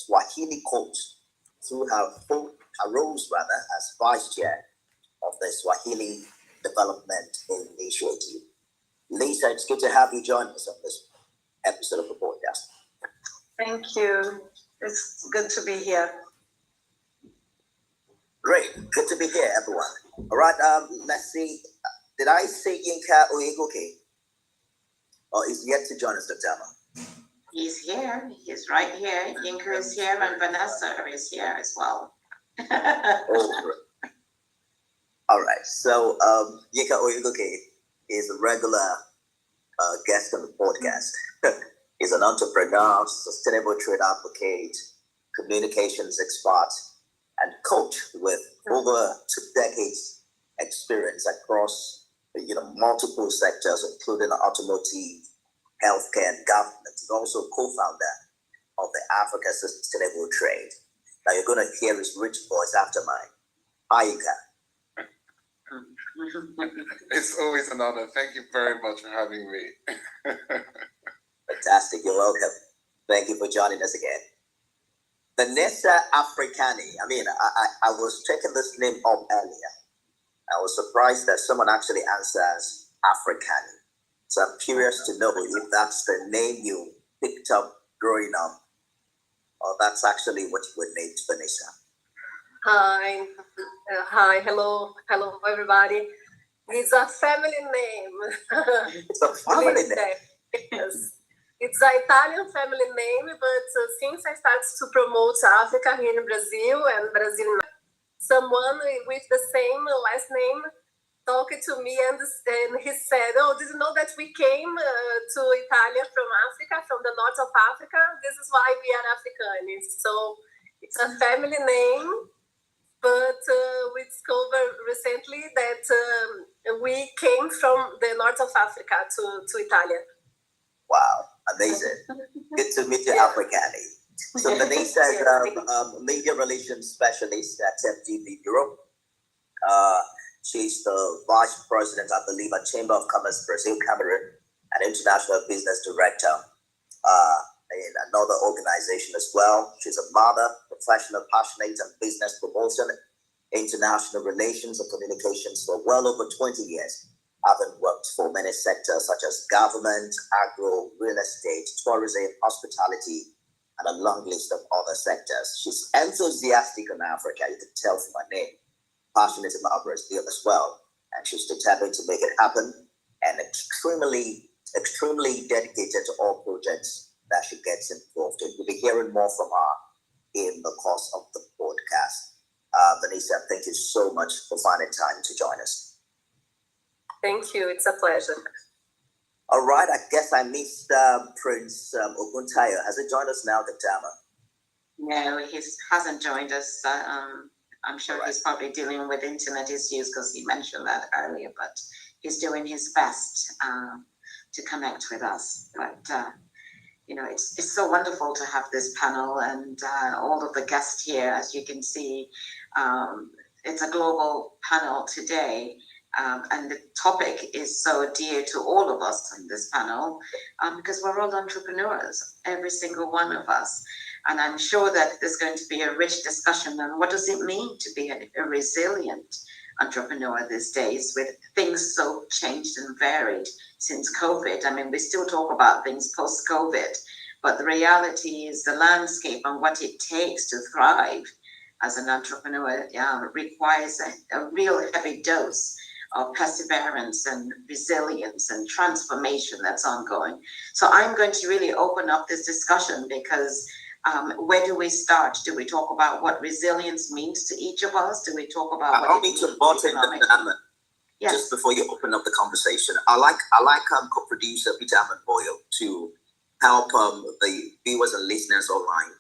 Swahili coach through her roles as vice chair of the Swahili Development Initiative. Lisa, it's good to have you join us on this episode of the podcast. Thank you. It's good to be here. Great. Good to be here, everyone. All right, let's see. Did I say Yinka Oyegoke? Or is yet to join us, Dr. Emma? He's here. He's right here. Yinka is here, and Vanessa is here as well. Oh, all right. So Yinka Oyegoke is a regular guest on the podcast. He's an entrepreneur, sustainable trade advocate, communications expert, and coach with over 2 decades experience across multiple sectors, including automotive, healthcare, and government. He's also co-founder of the Africa Sustainable Trade. Now you're going to hear his rich voice after mine. Hi, Yinka. It's always an honor. Thank you very much for having me. Fantastic. You're welcome. Thank you for joining us again. Vanessa Africani. I was checking this name up earlier. I was surprised that someone actually answers Africani. So I'm curious to know if that's the name you picked up growing up, or that's actually what you were named, Vanessa. Hi, hello, everybody. It's a family name. It's a family name. Yes. It's an Italian family name, but since I started to promote Africa here in Brazil and Brazil, someone with the same last name talked to me and he said, "Oh, did you know that we came to Italy from Africa, from the north of Africa? This is why we are Africans." So it's a family name, but we discovered recently that we came from the north of Africa to Italy. Wow, amazing. Good to meet you, Africani. So Vanessa is a media relations specialist at MDB Europe. She's the vice president, I believe, at Chamber of Commerce Brazil Cameroon, and international business director in another organization as well. She's a mother, professional, passionate, and business promotion, international relations and communications for well over 20 years. Having worked for many sectors such as government, agro, real estate, tourism, hospitality, and a long list of other sectors. She's enthusiastic on Africa, you can tell from her name, passionate about Brazil as well, and she's determined to make it happen, and extremely dedicated to all projects that she gets involved in. We'll be hearing more from her in the course of the podcast. Vanessa, thank you so much for finding time to join us. Thank you. It's a pleasure. All right. I guess I missed Prince Oguntayo. Has he joined us now, Dr. Emma? No, he hasn't joined us. I'm sure he's probably dealing with internet issues because he mentioned that earlier, but he's doing his best to connect with us. But, it's so wonderful to have this panel and all of the guests here. As you can see, it's a global panel today. And the topic is so dear to all of us in this panel because we're all entrepreneurs, every single one of us. And I'm sure that there's going to be a rich discussion on what does it mean to be a resilient entrepreneur these days with things so changed and varied since COVID. I mean, we still talk about things post-COVID, but the reality is the landscape and what it takes to thrive as an entrepreneur requires a real heavy dose of perseverance and resilience and transformation that's ongoing. So I'm going to really open up this discussion because where do we start? Do we talk about what resilience means to each of us? Do we talk about what I need to butt in just before you open up the conversation. I like co-producer Peter Boyle to help the viewers and listeners online,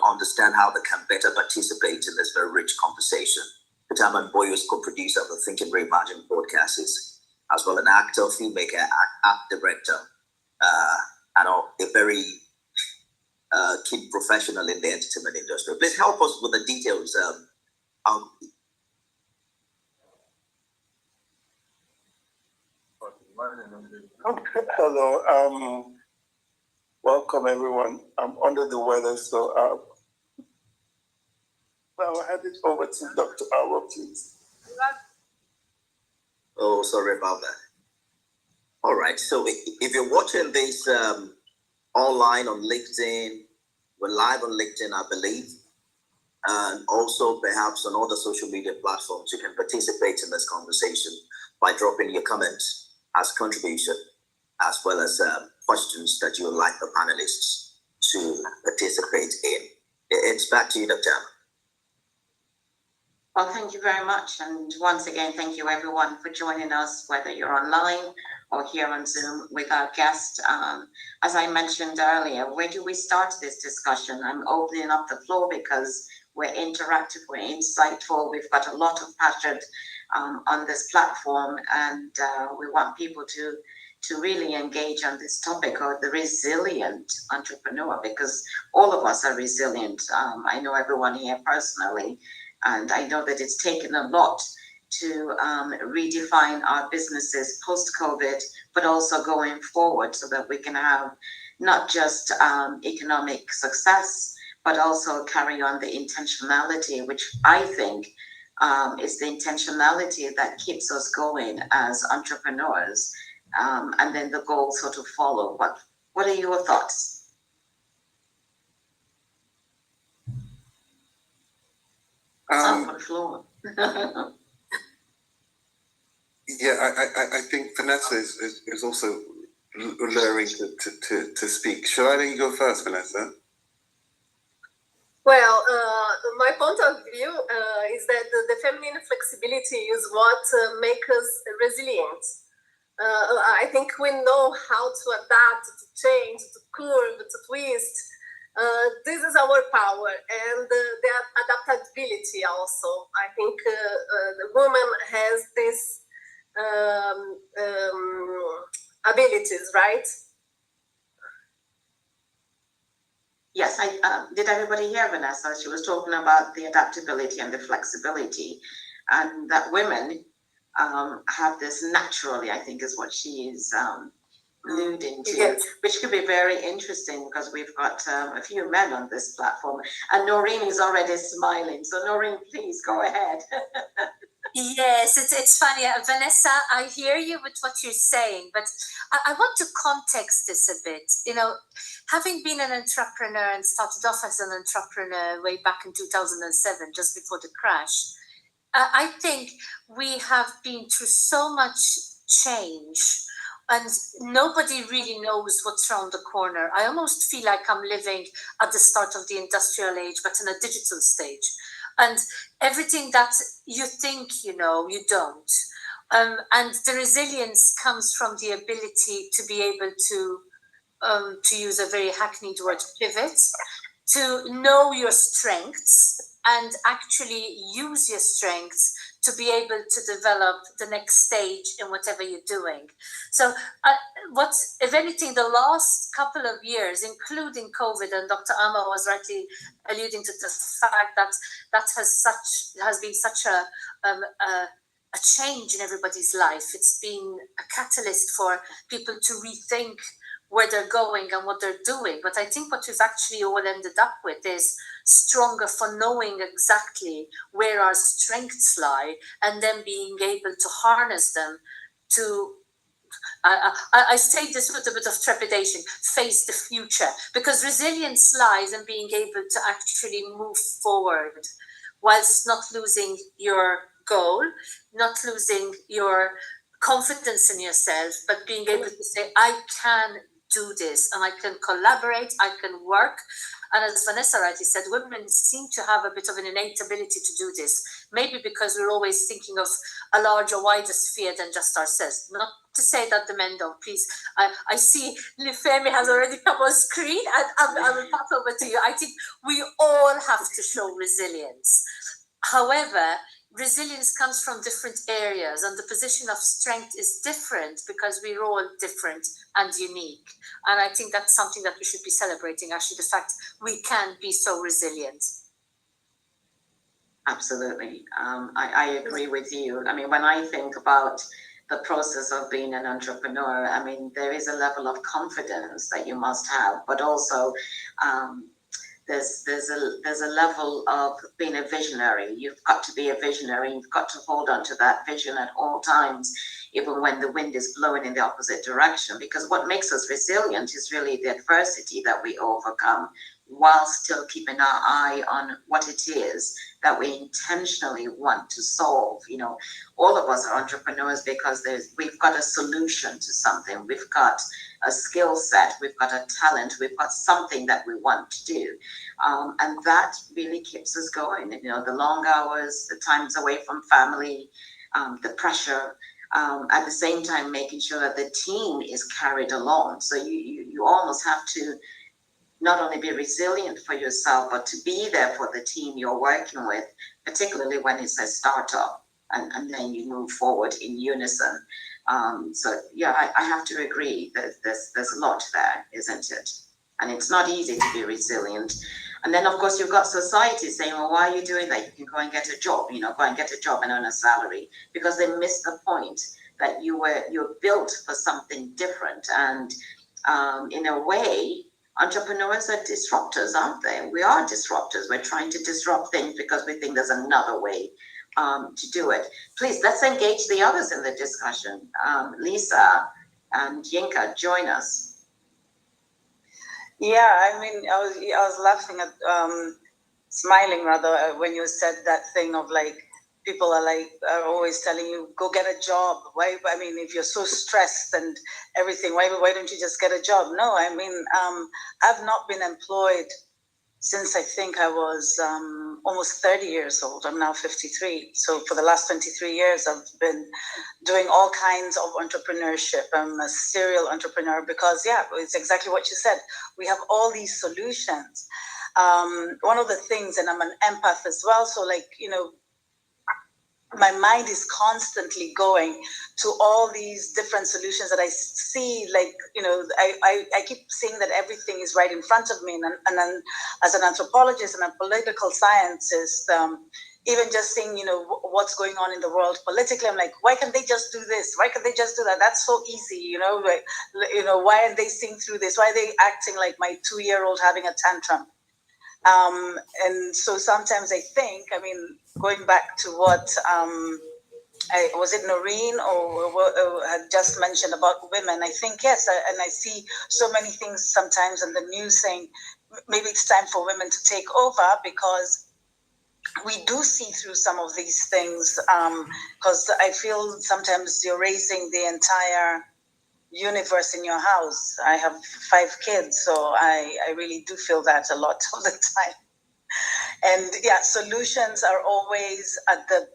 understand how they can better participate in this very rich conversation. Peter Boyle is co-producer of the Thinking Reimagined Podcast, as well an actor, filmmaker, art director, and a very key professional in the entertainment industry. Please help us with the details. Hello. Welcome, everyone. I'm under the weather, so Now I'll hand it over to Dr. Arrow, please. Oh, sorry about that. All right. So if you're watching this online on LinkedIn, we're live on LinkedIn, I believe, and also perhaps on other social media platforms. You can participate in this conversation by dropping your comments as contribution, as well as questions that you would like the panelists to participate in. It's back to you, Dr. Anna. Well, thank you very much. And once again, thank you everyone for joining us, whether you're online or here on Zoom with our guest. As I mentioned earlier, where do we start this discussion? I'm opening up the floor because we're interactive, we're insightful, we've got a lot of passion on this platform, and we want people to really engage on this topic of the resilient entrepreneur, because all of us are resilient. I know everyone here personally, and I know that it's taken a lot to redefine our businesses post-COVID, but also going forward so that we can have not just economic success, but also carry on the intentionality, which I think is the intentionality that keeps us going as entrepreneurs. And then the goals sort of follow. What are your thoughts? On the floor. Yeah, I think Vanessa is also luring to speak. Should I let you go first, Vanessa? Well, my point of view is that the feminine flexibility is what makes us resilient. I think we know how to adapt, to change, to curve, to twist. This is our power, and the adaptability also. I think the woman has this abilities, right? Yes, did everybody hear Vanessa? She was talking about the adaptability and the flexibility, and that women have this naturally, I think is what she is alluding to, yes. Which could be very interesting because we've got a few men on this platform, and Noreen is already smiling. So Noreen, please go ahead. Yes, it's funny. Vanessa, I hear you with what you're saying, but I want to context this a bit. You know, having been an entrepreneur and started off as an entrepreneur way back in 2007, just before the crash, I think we have been through so much change, and nobody really knows what's around the corner. I almost feel like I'm living at the start of the industrial age, but in a digital stage. And everything that you think you know, you don't. And the resilience comes from the ability to be able to use a very hackneyed word, pivot, to know your strengths and actually use your strengths to be able to develop the next stage in whatever you're doing. So if anything, the last couple of years, including COVID, and Dr. Amma was rightly alluding to the fact that has been such a change in everybody's life. It's been a catalyst for people to rethink where they're going and what they're doing. But I think what we've actually all ended up with is stronger for knowing exactly where our strengths lie and then being able to harness them to, I say this with a bit of trepidation, face the future. Because resilience lies in being able to actually move forward whilst not losing your goal, not losing your confidence in yourself, but being able to say, I can do this and I can collaborate, I can work. And as Vanessa rightly said, women seem to have a bit of an innate ability to do this. Maybe because we're always thinking of a larger, wider sphere than just ourselves. Not to say that the men don't, please. I see Lifemi has already come on screen, and I will pass over to you. I think we all have to show resilience. However, resilience comes from different areas, and the position of strength is different because we're all different and unique. And I think that's something that we should be celebrating, actually, the fact we can be so resilient. Absolutely. I agree with you. I mean, when I think about the process of being an entrepreneur, I mean, there is a level of confidence that you must have, but also there's a level of being a visionary. You've got to be a visionary. You've got to hold on to that vision at all times, even when the wind is blowing in the opposite direction. Because what makes us resilient is really the adversity that we overcome, while still keeping our eye on what it is that we intentionally want to solve. You know, all of us are entrepreneurs because we've got a solution to something. We've got a skill set, we've got a talent, we've got something that we want to do. And that really keeps us going. You know, the long hours, the times away from family, the pressure, at the same time making sure that the team is carried along. So you almost have to not only be resilient for yourself, but to be there for the team you're working with, particularly when it's a startup, and then you move forward in unison. So yeah, I have to agree that there's a lot there, isn't it? And it's not easy to be resilient. And then of course you've got society saying, well, why are you doing that? You can go and get a job, go and get a job and earn a salary, because they missed the point that you're built for something different. And in a way, entrepreneurs are disruptors, aren't they? We are disruptors. We're trying to disrupt things because we think there's another way to do it. Please, let's engage the others in the discussion. Lisa and Yinka, join us. Yeah, I mean, I was laughing at, smiling rather, when you said that thing of like, people are always telling you, go get a job. Why? I mean, if you're so stressed and everything, why don't you just get a job? No, I mean, I've not been employed since I think I was almost 30 years old. I'm now 53. So for the last 23 years, I've been doing all kinds of entrepreneurship. I'm a serial entrepreneur because, yeah, it's exactly what you said. We have all these solutions. One of the things, and I'm an empath as well, so like, my mind is constantly going to all these different solutions that I see, like, I keep seeing that everything is right in front of me. And then as an anthropologist and a political scientist, even just seeing, what's going on in the world politically, I'm like, why can't they just do this? Why can't they just do that? That's so easy, like, why aren't they seeing through this? Why are they acting like my 2-year-old having a tantrum? And so sometimes I think, I mean, going back to what, was it Noreen or had just mentioned about women? I think, yes, and I see so many things sometimes in the news saying, maybe it's time for women to take over, because we do see through some of these things, because I feel sometimes you're raising the entire universe in your house. I have 5 kids, so I really do feel that a lot of the time. And yeah, solutions are always at the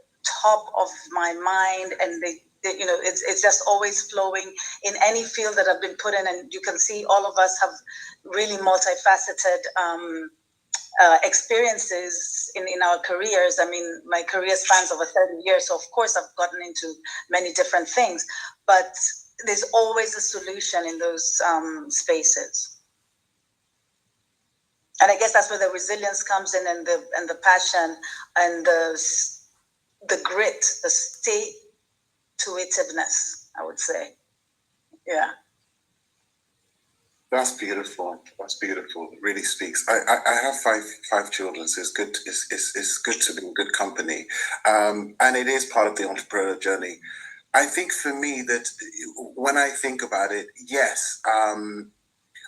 top of my mind, and they it's just always flowing in any field that I've been put in. And you can see all of us have really multifaceted experiences in our careers. I mean, my career spans over 30 years, so of course I've gotten into many different things, but there's always a solution in those spaces. And I guess that's where the resilience comes in, and the passion and the grit, the stay-to-itiveness, I would say. Yeah. That's beautiful. That's beautiful. It really speaks. I have five children, so it's good. It's good to be in good company, and it is part of the entrepreneurial journey. I think for me that when I think about it, yes,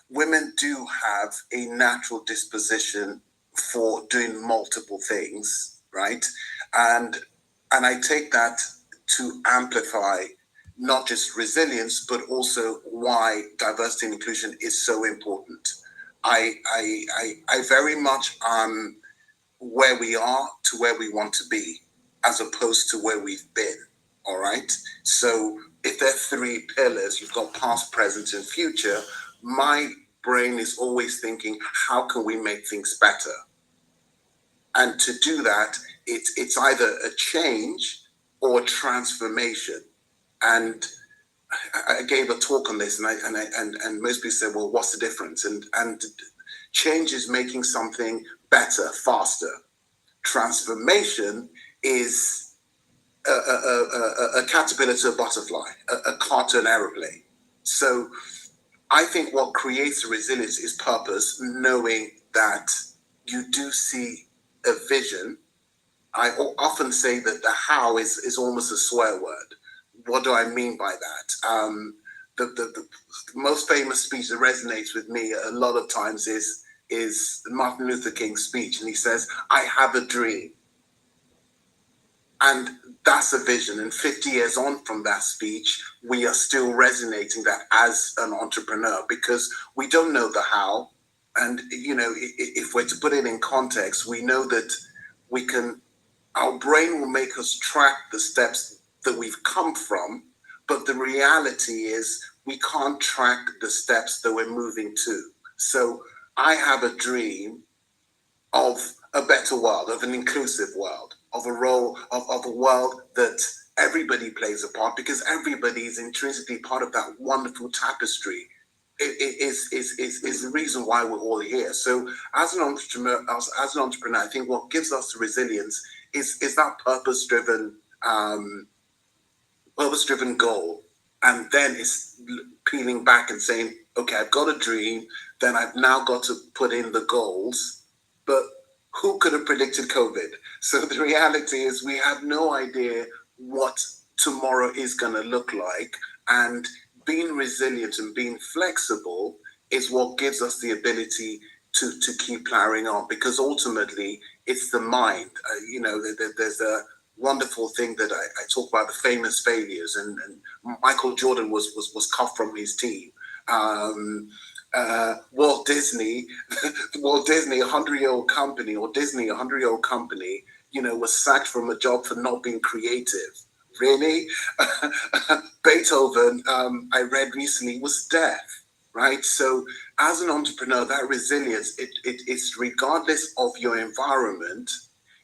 women do have a natural disposition for doing multiple things, right? And I take that to amplify not just resilience, but also why diversity and inclusion is so important. I very much where we are to where we want to be, as opposed to where we've been. All right. So if there are 3 pillars, you've got past, present, and future. My brain is always thinking, how can we make things better? And to do that, it's either a change or a transformation. And I gave a talk on this, and most people said, well, what's the difference? And change is making something better, faster. Transformation is a caterpillar to a butterfly, a car to an aeroplane. So I think what creates resilience is purpose, knowing that you do see a vision. I often say that the how is almost a swear word. What do I mean by that? The most famous speech that resonates with me a lot of times is Martin Luther King's speech, and he says, "I have a dream." And that's a vision. And 50 years on from that speech, we are still resonating that as an entrepreneur, because we don't know the how. And, you know, if we're to put it in context, we know that our brain will make us track the steps that we've come from. But the reality is we can't track the steps that we're moving to. So I have a dream of a better world, of an inclusive world, of a role, of a world that everybody plays a part, because everybody is intrinsically part of that wonderful tapestry. It is the reason why we're all here. So as an entrepreneur, I think what gives us the resilience is that purpose-driven goal. And then it's peeling back and saying, okay, I've got a dream, then I've now got to put in the goals. But who could have predicted COVID? So the reality is we have no idea what tomorrow is going to look like. And being resilient and being flexible is what gives us the ability to keep plowing on, because ultimately it's the mind. There's a wonderful thing that I talk about, the famous failures, and Michael Jordan was cut from his team. Walt Disney, a 100-year-old company, was sacked from a job for not being creative. Really? Beethoven, I read recently, was deaf, right? So as an entrepreneur, that resilience, it's regardless of your environment,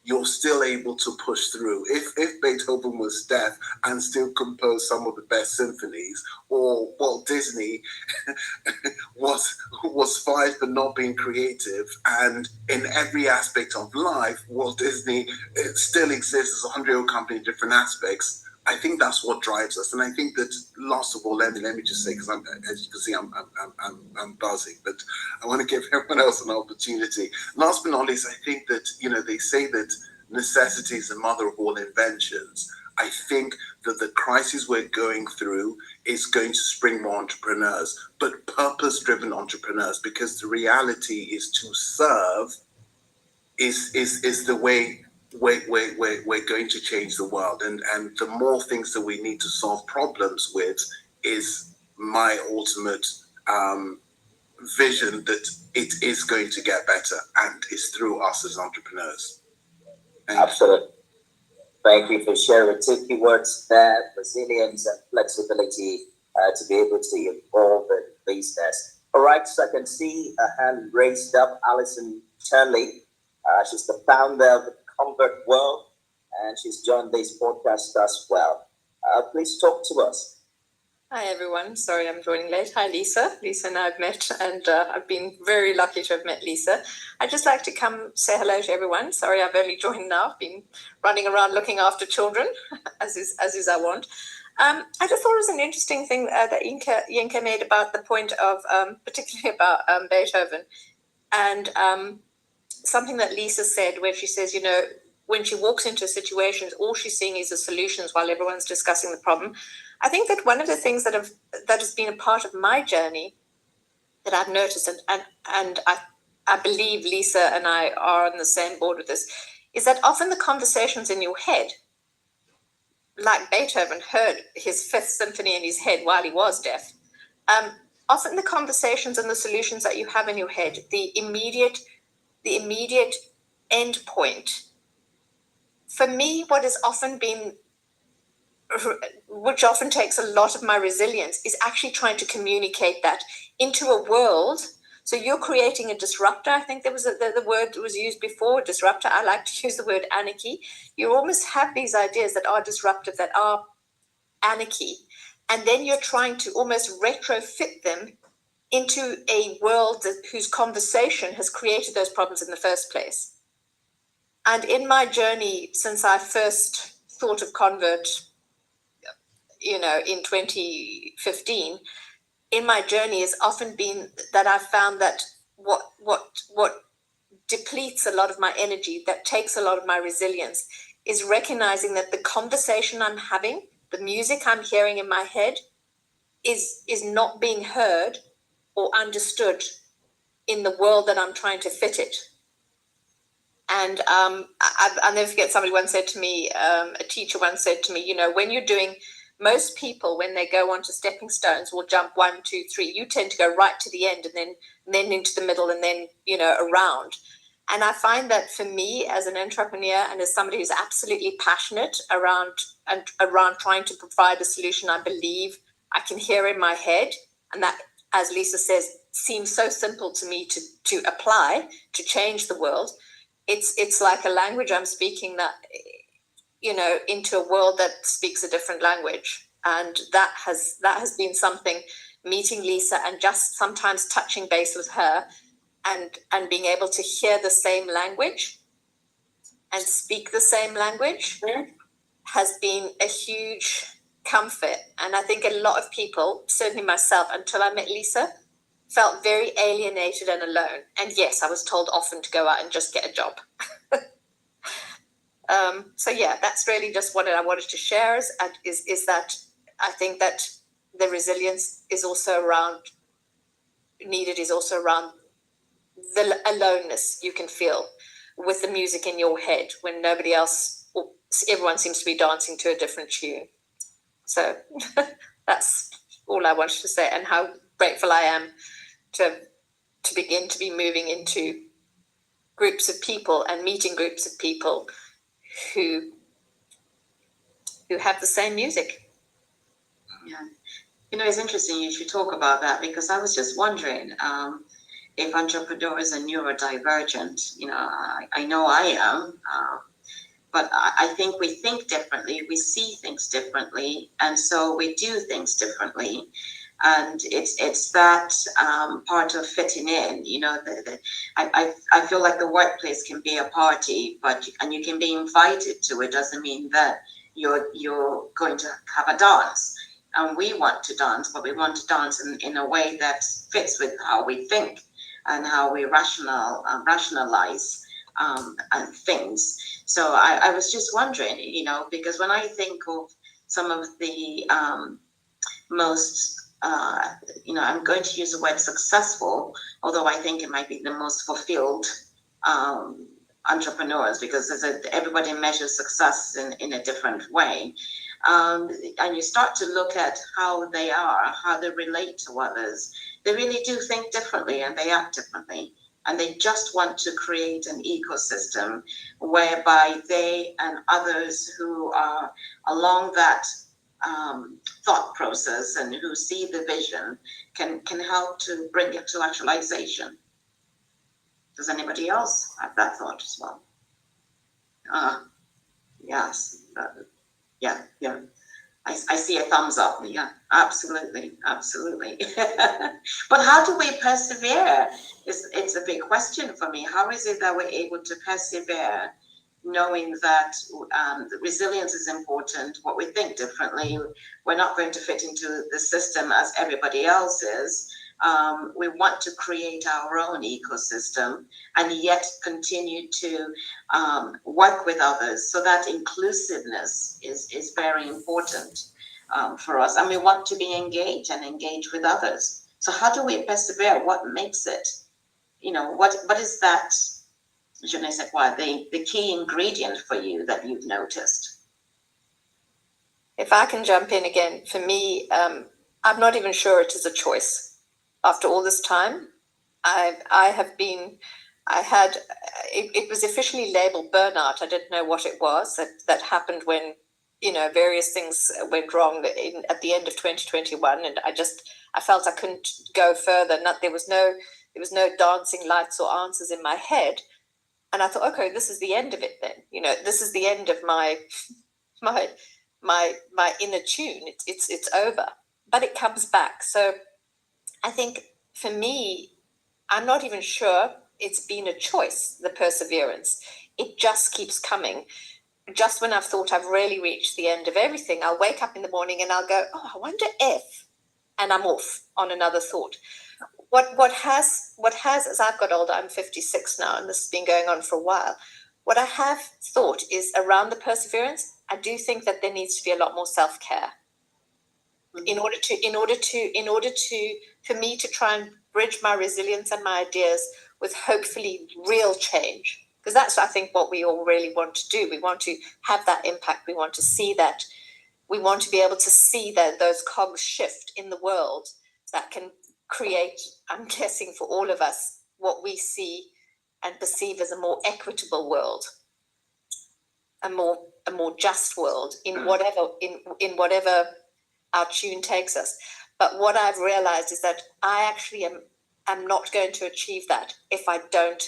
you're still able to push through. If Beethoven was deaf and still composed some of the best symphonies, or Walt Disney was fired for not being creative, and in every aspect of life, Walt Disney still exists as a 100-year-old company in different aspects, I think that's what drives us. And I think that, last of all, let me just say, because as you can see, I'm buzzing, but I want to give everyone else an opportunity. Last but not least, I think that, they say that necessity is the mother of all inventions. I think that the crisis we're going through is going to spring more entrepreneurs, but purpose-driven entrepreneurs, because the reality is to serve is the way we're going to change the world. And the more things that we need to solve problems with is my ultimate vision, that it is going to get better, and it's through us as entrepreneurs. Absolutely. Thank you for sharing 2 key words there: resilience and flexibility, to be able to evolve in business. All right, so I can see a hand raised up. Alison Turley, she's the founder of the Convert World, and she's joined this podcast as well. Please talk to us. Hi everyone, sorry I'm joining late. Hi Lisa. Lisa and I have met, and I've been very lucky to have met Lisa. I'd just like to come say hello to everyone. Sorry I've only joined now. I've been running around looking after children, as is I want. I just thought it was an interesting thing that Yinka made about the point of, particularly about Beethoven, and something that Lisa said, where she says, when she walks into situations, all she's seeing is the solutions while everyone's discussing the problem. I think that one of the things that has been a part of my journey that I've noticed, and I believe Lisa and I are on the same board with this, is that often the conversations in your head, like Beethoven heard his Fifth Symphony in his head while he was deaf, often the conversations and the solutions that you have in your head, the immediate end point, for me, which often takes a lot of my resilience, is actually trying to communicate that into a world. So you're creating a disruptor. I think there was the word was used before, disruptor. I like to use the word anarchy. You almost have these ideas that are disruptive, that are anarchy, and then you're trying to almost retrofit them into a world whose conversation has created those problems in the first place. And in my journey, since I first thought of Convert, in 2015, in my journey has often been that I've found that what depletes a lot of my energy, that takes a lot of my resilience, is recognizing that the conversation I'm having, the music I'm hearing in my head, is not being heard or understood in the world that I'm trying to fit it. And I'll never forget, somebody once said to me, a teacher once said to me, you know, when you're doing, most people, when they go onto stepping stones, will jump 1, 2, 3. You tend to go right to the end and then into the middle and then, you know, around. And I find that for me as an entrepreneur and as somebody who's absolutely passionate around trying to provide a solution I believe I can hear in my head, and that, as Lisa says, seems so simple to me to apply to change the world. It's like a language I'm speaking that, you know, into a world that speaks a different language. And that has been something, meeting Lisa and just sometimes touching base with her and being able to hear the same language and speak the same language has been a huge comfort. And I think a lot of people, certainly myself, until I met Lisa, felt very alienated and alone. And yes, I was told often to go out and just get a job. So yeah, that's really just what I wanted to share is that I think that the resilience is also around the aloneness you can feel with the music in your head when nobody else, or everyone seems to be dancing to a different tune. So that's all I wanted to say, and how grateful I am to begin to be moving into groups of people and meeting groups of people who have the same music. Yeah. You know, it's interesting you should talk about that, because I was just wondering if entrepreneurs are neurodivergent. You know, I know I am, but I think we think differently, we see things differently, and so we do things differently. And it's that part of fitting in, you know. I feel like the workplace can be a party, and you can be invited to it. Doesn't mean that you're going to have a dance. And we want to dance, but we want to dance in a way that fits with how we think and how we rationalize things. So I was just wondering, you know, because when I think of some of the most, you know, I'm going to use the word successful, although I think it might be the most fulfilled entrepreneurs, because everybody measures success in a different way. And you start to look at how they are, how they relate to others. They really do think differently and they act differently. And they just want to create an ecosystem whereby they and others who are along that thought process and who see the vision can help to bring it to actualization. Does anybody else have that thought as well? Yes. Yeah. I see a thumbs up. Yeah, absolutely. But how do we persevere? It's a big question for me. How is it that we're able to persevere, knowing that the resilience is important, what we think differently, we're not going to fit into the system as everybody else is. We want to create our own ecosystem and yet continue to work with others. So that inclusiveness is very important for us. And we want to be engaged and engage with others. So how do we persevere? What makes it? You know, what is that, je ne sais quoi, the key ingredient for you that you've noticed? If I can jump in again, for me, I'm not even sure it is a choice. After all this time, it was officially labeled burnout. I didn't know what it was. That happened when, you know, various things went wrong at the end of 2021, and I felt I couldn't go further. There was no dancing lights or answers in my head, and I thought, okay, this is the end of it. Then, you know, this is the end of my inner tune. It's over, but it comes back. So I think for me, I'm not even sure it's been a choice, the perseverance. It just keeps coming. Just when I've thought I've really reached the end of everything, I'll wake up in the morning and I'll go, oh, I wonder if, and I'm off on another thought. what has as I've got older, I'm 56 now, and this has been going on for a while. What I have thought is around the perseverance, I do think that there needs to be a lot more self-care in order to for me to try and bridge my resilience and my ideas with hopefully real change. Because that's, I think, what we all really want to do. We want to have that impact. We want to see that. We want to be able to see that those cogs shift in the world that can create, I'm guessing for all of us, what we see and perceive as a more equitable world, a more just world in whatever our tune takes us. But what I've realized is that I actually am not going to achieve that if I don't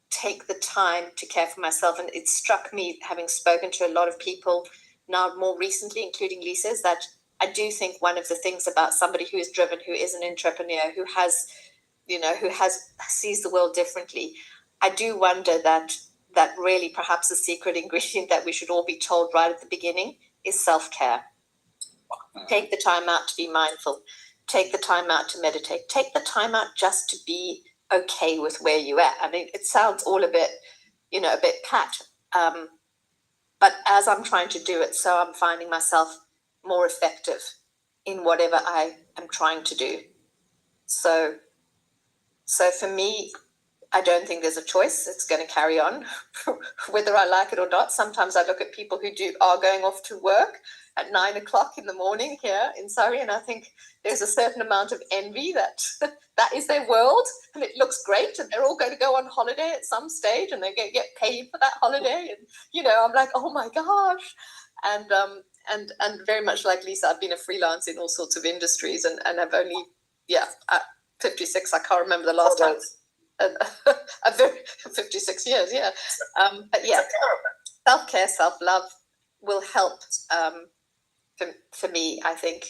take the time to care for myself. And it struck me, having spoken to a lot of people now more recently, including Lisa, is that I do think one of the things about somebody who is driven, who is an entrepreneur, who sees the world differently, I do wonder that really perhaps the secret ingredient that we should all be told right at the beginning is self-care. Take the time out to be mindful. Take the time out to meditate. Take the time out just to be okay with where you're at. I mean, it sounds all a bit pat. But as I'm trying to do it, so I'm finding myself more effective in whatever I am trying to do. So for me, I don't think there's a choice. It's going to carry on, whether I like it or not. Sometimes I look at people who are going off to work at 9 o'clock in the morning here in Surrey, and I think there's a certain amount of envy that is their world, and it looks great, and they're all going to go on holiday at some stage, and they're going to get paid for that holiday, and I'm like, oh my gosh, and very much like Lisa, I've been a freelance in all sorts of industries, and I've only at 56, I can't remember the last time. 56 years, but self-care, self-love will help for me, I think.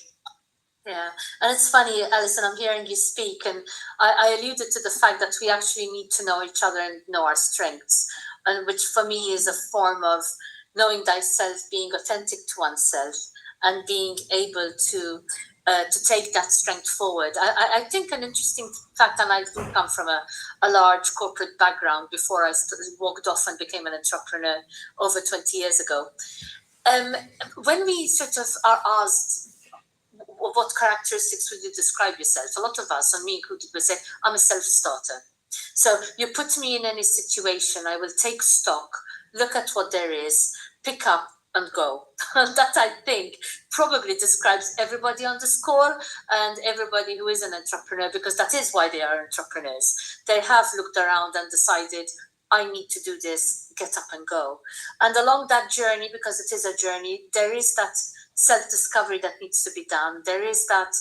Yeah, and it's funny, Alison, I'm hearing you speak, and I alluded to the fact that we actually need to know each other and know our strengths, and which for me is a form of knowing thyself, being authentic to oneself, and being able to take that strength forward. I think an interesting fact, and I do come from a large corporate background before I walked off and became an entrepreneur over 20 years ago. When we sort of are asked, what characteristics would you describe yourself? A lot of us, and me included, would say, I'm a self-starter. So you put me in any situation, I will take stock, look at what there is, pick up and go. That, I think, probably describes everybody on this call and everybody who is an entrepreneur, because that is why they are entrepreneurs. They have looked around and decided, I need to do this, get up and go. And along that journey, because it is a journey, there is that self-discovery that needs to be done. There is that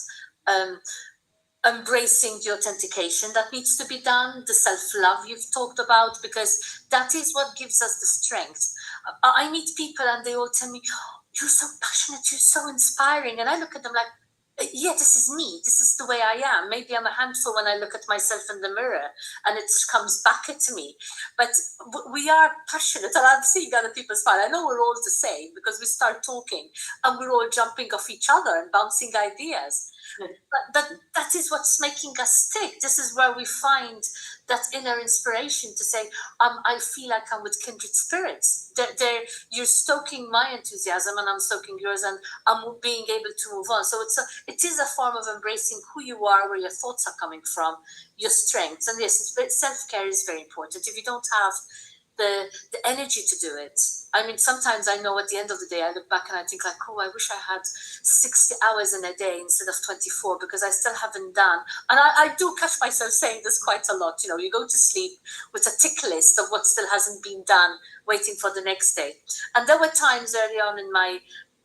embracing the authentication that needs to be done, the self-love you've talked about, because that is what gives us the strength. I meet people and they all tell me, oh, you're so passionate, you're so inspiring. And I look at them like, yeah, this is me. This is the way I am. Maybe I'm a handful when I look at myself in the mirror and it comes back at me. But we are passionate, and I'm seeing other people smile. I know we're all the same because we start talking and we're all jumping off each other and bouncing ideas. But that is what's making us tick. This is where we find that inner inspiration to say, I feel like I'm with kindred spirits. You're stoking my enthusiasm and I'm stoking yours, and I'm being able to move on. So it is a form of embracing who you are, where your thoughts are coming from, your strengths. And yes, self-care is very important. If you don't have the energy to do it. I mean, sometimes I know at the end of the day, I look back and I think like, oh, I wish I had 60 hours in a day instead of 24, because I still haven't done. And I do catch myself saying this quite a lot. You go to sleep with a tick list of what still hasn't been done, waiting for the next day. And there were times early on in my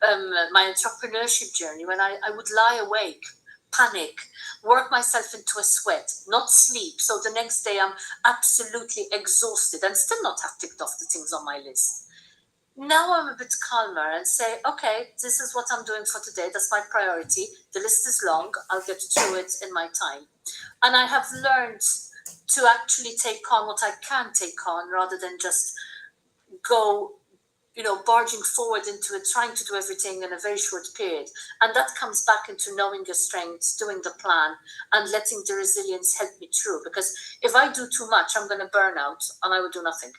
entrepreneurship journey when I would lie awake, panic, work myself into a sweat, not sleep. So the next day I'm absolutely exhausted and still not have ticked off the things on my list. Now I'm a bit calmer and say, okay, this is what I'm doing for today. That's my priority. The list is long. I'll get through it in my time. And I have learned to actually take on what I can take on rather than just go barging forward into it, trying to do everything in a very short period. And that comes back into knowing your strengths, doing the plan, and letting the resilience help me through. Because if I do too much, I'm going to burn out and I will do nothing.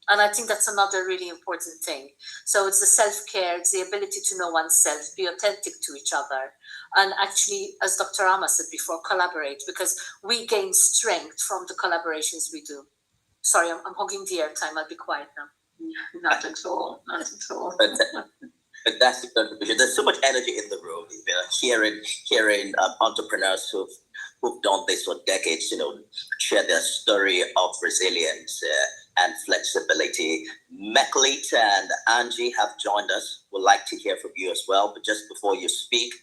And I think that's another really important thing. So it's the self-care, it's the ability to know oneself, be authentic to each other. And actually, as Dr. Amma said before, collaborate, because we gain strength from the collaborations we do. Sorry, I'm hogging the airtime. I'll be quiet now. Not at all, not at all. Fantastic contribution. There's so much energy in the room. Hearing entrepreneurs who've done this for decades, share their story of resilience and flexibility. Meklit and Angie have joined us. We'd like to hear from you as well. But just before you speak,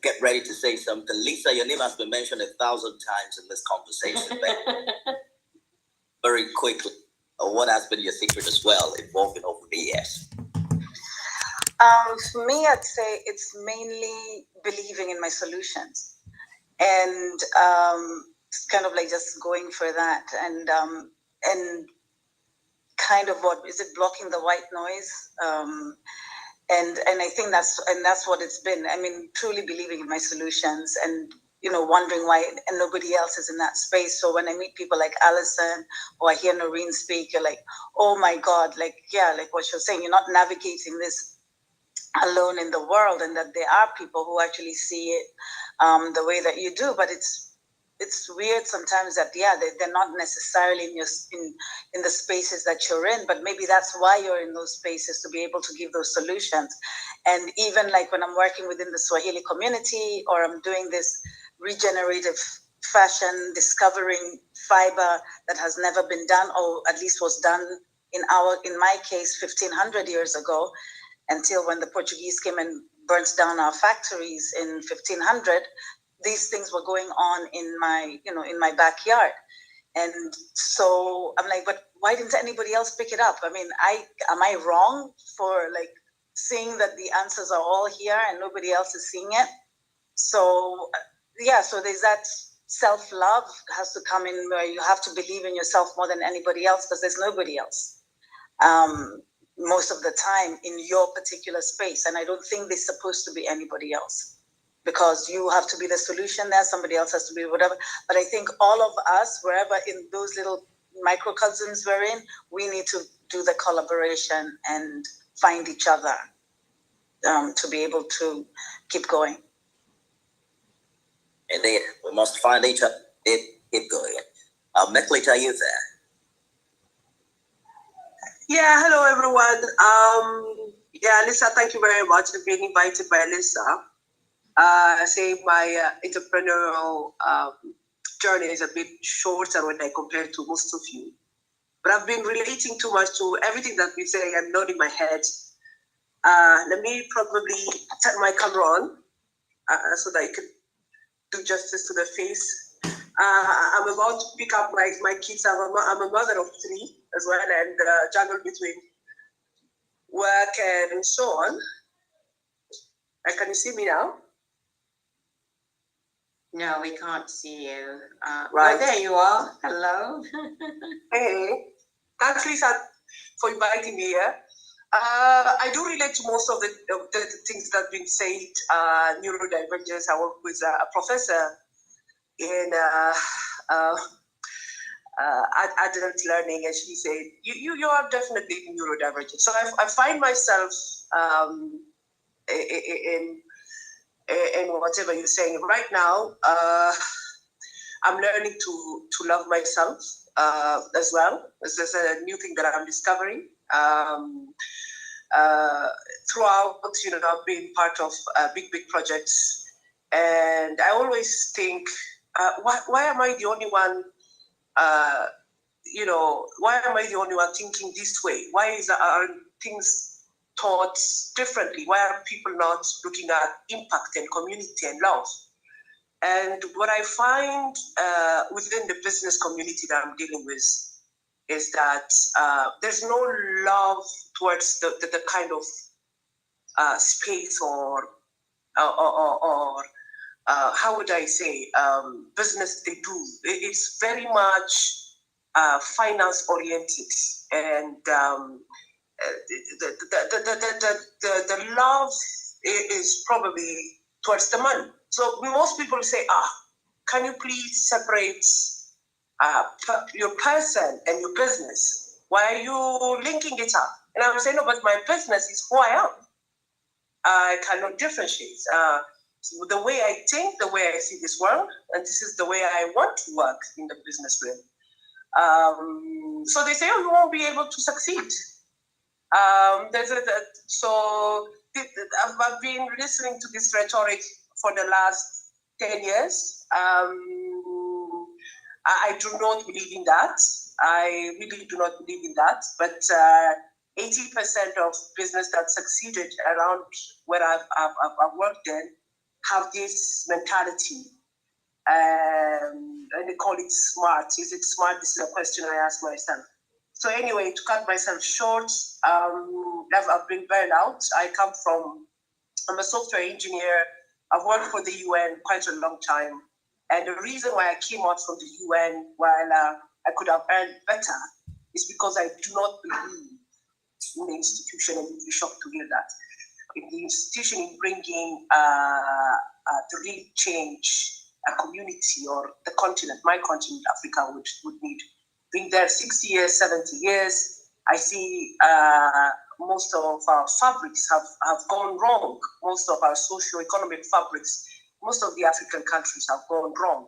get ready to say something. Lisa, your name has been mentioned 1,000 times in this conversation. Very quickly, what has been your secret as well, evolving over the years? For me, I'd say it's mainly believing in my solutions, and it's kind of like just going for that, and kind of what is it, blocking the white noise, and I think that's what it's been. I mean, truly believing in my solutions, and wondering why and nobody else is in that space. So when I meet people like Alison or I hear Noreen speak, you're like, oh my God, like what you're saying, you're not navigating this alone in the world, and that there are people who actually see it the way that you do. But it's weird sometimes that they're not necessarily in the spaces that you're in, but maybe that's why you're in those spaces, to be able to give those solutions. And even like when I'm working within the Swahili community, or I'm doing this regenerative fashion, discovering fiber that has never been done, or at least was done in my case 1,500 years ago, until when the Portuguese came and burnt down our factories in 1500. These things were going on in my backyard. And so I'm like, but why didn't anybody else pick it up? I mean, am I wrong for like seeing that the answers are all here and nobody else is seeing it? So so there's that self-love has to come in, where you have to believe in yourself more than anybody else, because there's nobody else most of the time in your particular space. And I don't think there's supposed to be anybody else, because you have to be the solution there, somebody else has to be whatever. But I think all of us, wherever in those little microcosms we're in, we need to do the collaboration and find each other to be able to keep going. Indeed, we must find each other. Keep going. Meklit, are you there? Yeah, hello everyone. Lisa, thank you very much for being invited by Lisa. Say my entrepreneurial journey is a bit shorter when I compare to most of you. But I've been relating too much to everything that we say and nodding my head. Let me probably turn my camera on so that I can do justice to the face. I'm about to pick up my kids. I'm a mother of 3 as well, and juggle between work and so on. Can you see me now? No, we can't see you. Right. Oh, there you are. Hello. Hey, thanks, Lisa, for inviting me here. I do relate to most of the things that have been said. Neurodivergence. I work with a professor in adult learning, and she said, you are definitely neurodivergent. So I find myself in whatever you're saying right now. I'm learning to love myself as well. This is a new thing that I'm discovering. Throughout, I've been part of big projects, and I always think, why am I the only one? Why am I the only one thinking this way? Why are things taught differently? Why are people not looking at impact and community and love? And what I find within the business community that I'm dealing with is that there's no love towards the kind of space or how would I say, business they do. It's very much finance oriented, and the love is probably towards the money. So most people say, can you please separate your person and your business? Why are you linking it up? And I'm saying, no, but my business is who I am. I cannot differentiate. The way I think, the way I see this world, and this is the way I want to work in the business realm. So they say, you won't be able to succeed. I've been listening to this rhetoric for the last 10 years. I do not believe in that. I really do not believe in that. But 80% of business that succeeded around where I've worked in have this mentality. And they call it smart. Is it smart? This is a question I ask myself. So anyway, to cut myself short, I've been burned out. I'm a software engineer. I've worked for the UN quite a long time. And the reason why I came out from the UN while I could have earned better is because I do not believe in the institution, and you'd be shocked to hear that. In the institution in bringing to really change a community or the continent, my continent, Africa, would need. Being there 60 years, 70 years, I see most of our fabrics have gone wrong. Most of our socio-economic fabrics, most of the African countries have gone wrong.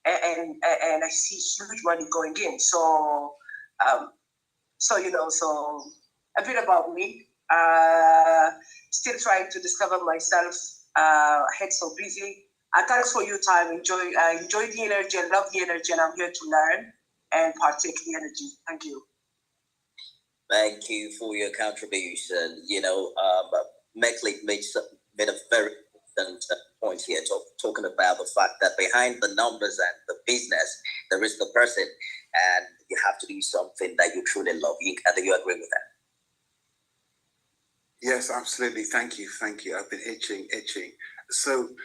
And I see huge money going in. So a bit about me. Still trying to discover myself. Head so busy. Thanks for your time. Enjoy the energy and love the energy, and I'm here to learn and partake the energy. Thank you. Thank you for your contribution. Mekley made a very important point here, talking about the fact that behind the numbers and the business, there is the person, and you have to do something that you truly love. Do you agree with that? Yes, absolutely. Thank you. I've been itching. So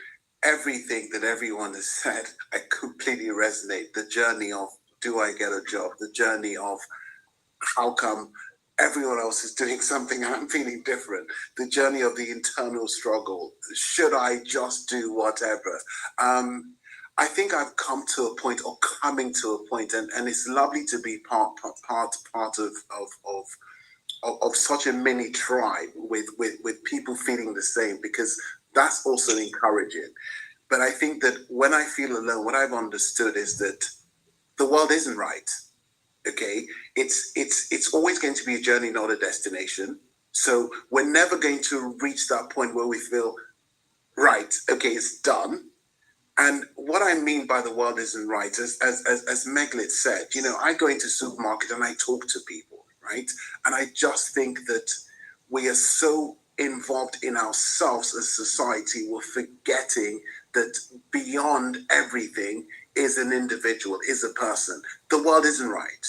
everything that everyone has said, I completely resonate. The journey of, do I get a job? The journey of, how come everyone else is doing something and I'm feeling different? The journey of the internal struggle. Should I just do whatever? I think I've come to a point, or coming to a point, and it's lovely to be part of such a mini tribe with people feeling the same, because that's also encouraging. But I think that when I feel alone, what I've understood is that the world isn't right. Okay, it's always going to be a journey, not a destination. So we're never going to reach that point where we feel, right, okay, it's done. And what I mean by the world isn't right, as Meglit said, I go into supermarket and I talk to people, right? And I just think that we are so involved in ourselves as society, we're forgetting that beyond everything is an individual, is a person. The world isn't right,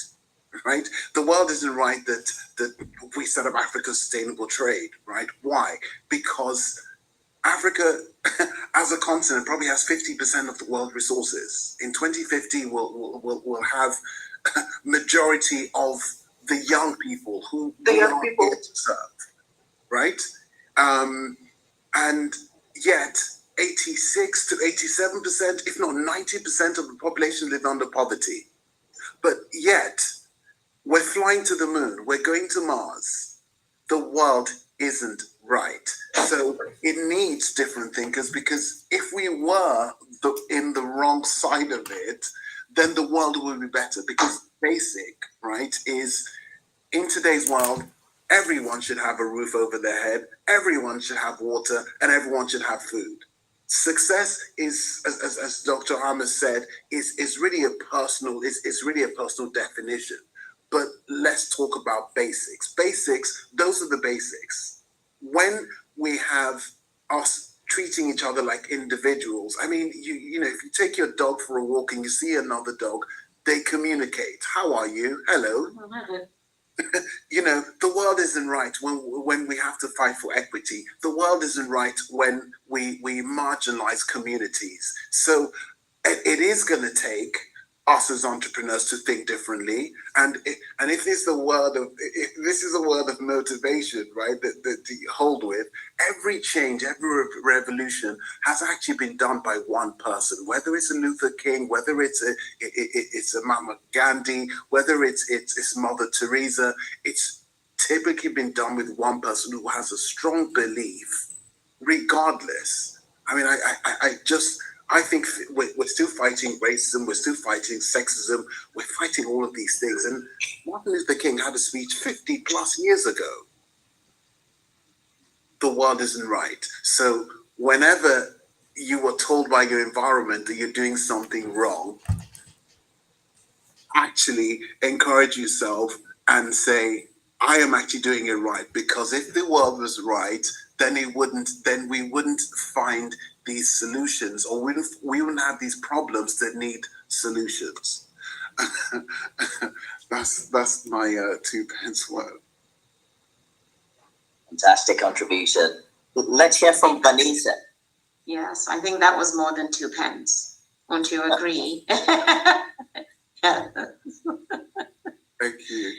right? The world isn't right that we set up Africa's sustainable trade, right? Why? Because Africa, as a continent, probably has 50% of the world resources. In 2050, we'll have majority of the young people who we are here to serve, right? And yet, 86 to 87%, if not 90% of the population live under poverty. But yet, we're flying to the moon, we're going to Mars. The world isn't right. So it needs different thinkers, because if we were in the wrong side of it, then the world would be better. Because basic, right, is in today's world, everyone should have a roof over their head, everyone should have water, and everyone should have food. Success is, as Dr. Ahmed said, is really a personal, it's really a personal definition. But let's talk about basics. Basics, those are the basics. When we have us treating each other like individuals, I mean, you know, if you take your dog for a walk and you see another dog, they communicate. How are you? Hello. You know, the world isn't right when we have to fight for equity. The world isn't right when we marginalize communities. So it is going to take us as entrepreneurs to think differently. And if this is a word of motivation, right, that you hold with, every change, every revolution has actually been done by one person, whether it's a Luther King, whether it's a Mahatma Gandhi, whether it's Mother Teresa. It's typically been done with one person who has a strong belief, regardless. I mean, I think we're still fighting racism, we're still fighting sexism, we're fighting all of these things. And Martin Luther King had a speech 50 plus years ago. The world isn't right. So whenever you are told by your environment that you're doing something wrong, actually encourage yourself and say, I am actually doing it right. Because if the world was right, then we wouldn't find these solutions, or we wouldn't have these problems that need solutions. That's my 2 pence worth. Fantastic contribution. Let's hear from Vanessa. Yes, I think that was more than 2 pence. Won't you agree? Yeah. Thank you.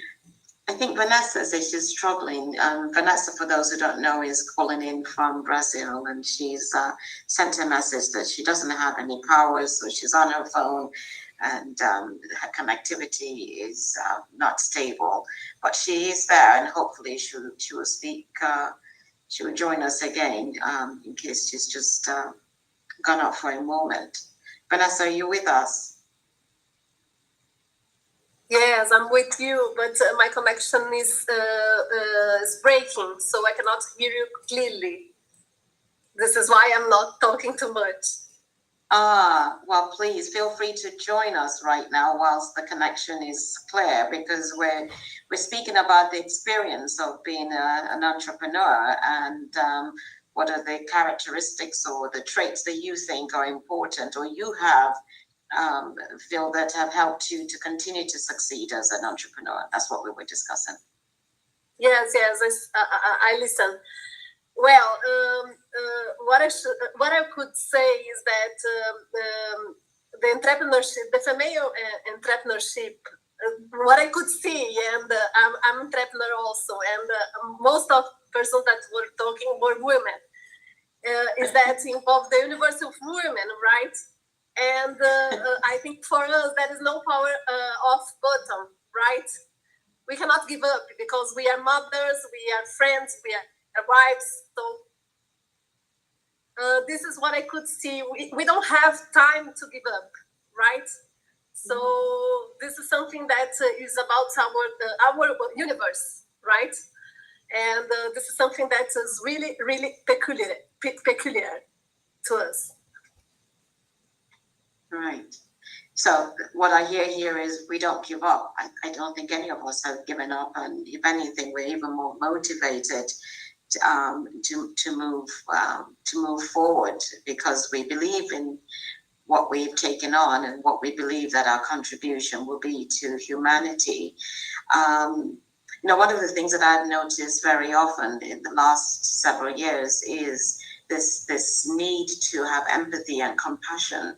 I think Vanessa's issue is troubling. Vanessa, for those who don't know, is calling in from Brazil, and she's sent a message that she doesn't have any powers, so she's on her phone, and her connectivity is not stable. But she is there, and hopefully she will speak. She will join us again in case she's just gone off for a moment. Vanessa, are you with us? Yes, I'm with you, but my connection is breaking, so I cannot hear you clearly. This is why I'm not talking too much. Well, please feel free to join us right now whilst the connection is clear, because we're speaking about the experience of being an entrepreneur, and what are the characteristics or the traits that you think are important, or you have feel that have helped you to continue to succeed as an entrepreneur. That's what we were discussing. Yes, I listen. Well, what I could say is that the entrepreneurship, the female entrepreneurship, what I could see, and I'm entrepreneur also, and most of persons that were talking were women, is that involve the universe of women, right? And I think for us, there is no power off button, right? We cannot give up because we are mothers, we are friends, we are wives. So this is what I could see. We don't have time to give up, right? So this is something that is about our universe, right? And this is something that is really, really peculiar to us. Right. So what I hear here is we don't give up. I don't think any of us have given up, and if anything, we're even more motivated to move forward, because we believe in what we've taken on and what we believe that our contribution will be to humanity. One of the things that I've noticed very often in the last several years is this need to have empathy and compassion,